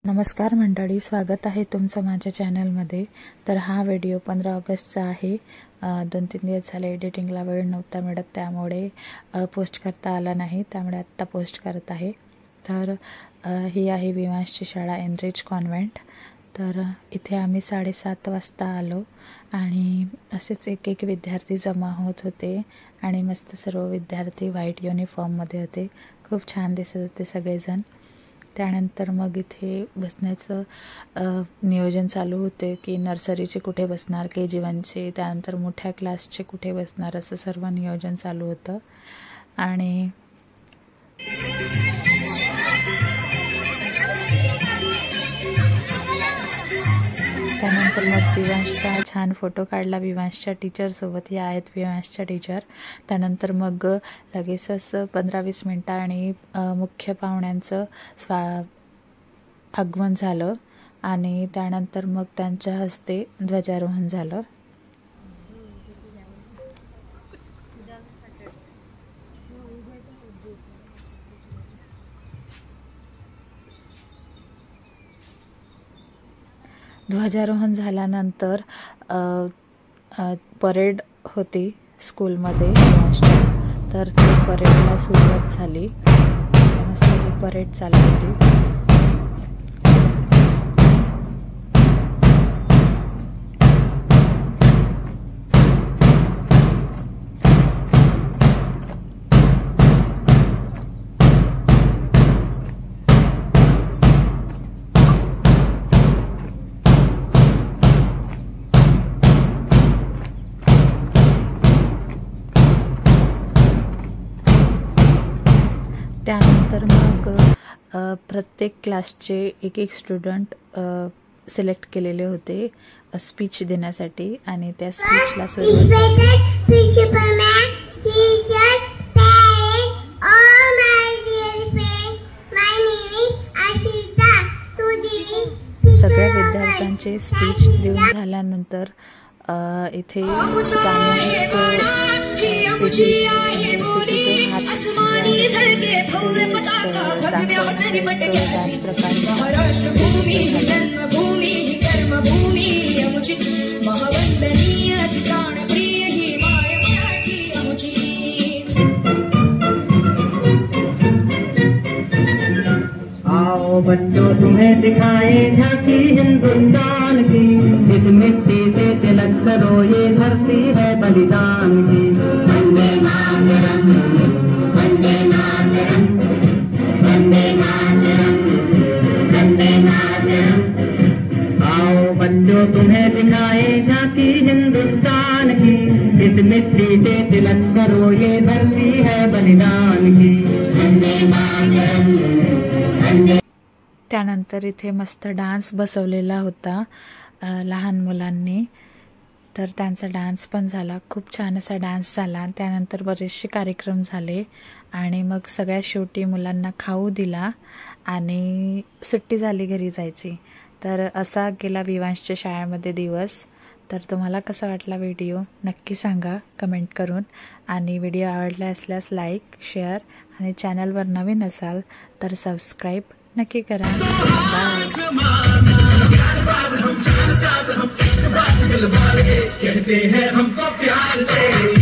नमस्कार मंडळी, स्वागत आहे तुमचं माझ्या चॅनलमध्ये। तर हा व्हिडिओ 15 ऑगस्टचा आहे। 2-3 दिवस झाले एडिटिंगला वेळ नव्हता मिळत, त्यामुळे पोस्ट करता आला नाही, त्यामुळे आत्ता पोस्ट करत आहे। तर ही आहे विवांशची शाळा, एनरिच कॉन्व्हेंट। तर इथे आम्ही 7:30 वाजता आलो आणि असेच एक विद्यार्थी जमा होत होते आणि मस्त सर्व विद्यार्थी व्हाईट युनिफॉर्ममध्ये होते। खूप छान दिसत होते सगळेजण। त्यानंतर मग इथे बसण्याचं नियोजन चालू होते की नर्सरीचे कुठे बसणार, KG1चे, त्यानंतर मोठ्या क्लासचे कुठे बसणार, असं सर्व नियोजन चालू होतं। आणि त्यानंतर मग विवांशचा छान फोटो काढला विवांशच्या टीचरसोबत। या आहेत विवांशच्या टीचर। त्यानंतर मग लगेचच 15-20 मिनिटांनी मुख्य पाहुण्यांचं आगमन झालं आणि त्यानंतर मग त्यांच्या हस्ते ध्वजारोहण झालं। ध्वजारोहण झाल्यानंतर परेड होती स्कूलमध्ये विवांशच्या। तर ते परेडला सुरुवात झाली। मस्त ही परेड चालू होती। त्यानंतर मग प्रत्येक क्लासचे एक स्टुडंट सिलेक्ट केलेले होते स्पीच देण्यासाठी आणि त्या स्पीचला सुरुवात झाली। सगळ्या विद्यार्थ्यांचे स्पीच देऊन झाल्यानंतर इथे सामूहिक आओ बच्चों तुम्हें दिखाए झांकी हिंदुस्तान की, इस मिट्टी से तिलक करो ये धरती है बलिदान की। वंदे मातरम, वंदे मातरम, वंदे मातरम, वंदे मातरम। आओ बच्चों तुम्हें दिखाए झांकी हिंदुस्तान की, इस मिट्टी से तिलक करो ये धरती है बलिदान की। वंदे मातरम। त्यानंतर इथे मस्त डान्स बसवलेला होता लहान मुलांनी। तर त्यांचा डान्स पण झाला, खूप छान असा डान्स झाला। त्यानंतर बरेचसे कार्यक्रम झाले आणि मग सगळ्या शेवटी मुलांना खाऊ दिला आणि सुट्टी झाली घरी जायची। तर असा गेला विवांशच्या शाळेमध्ये दिवस। तर तुम्हाला कसा वाटला व्हिडिओ नक्की सांगा कमेंट करून, आणि व्हिडिओ आवडला असल्यास लाईक, शेअर आणि चॅनलवर नवीन असाल तर सबस्क्राईब नक्की करा। कहते हैं हमको प्यार से।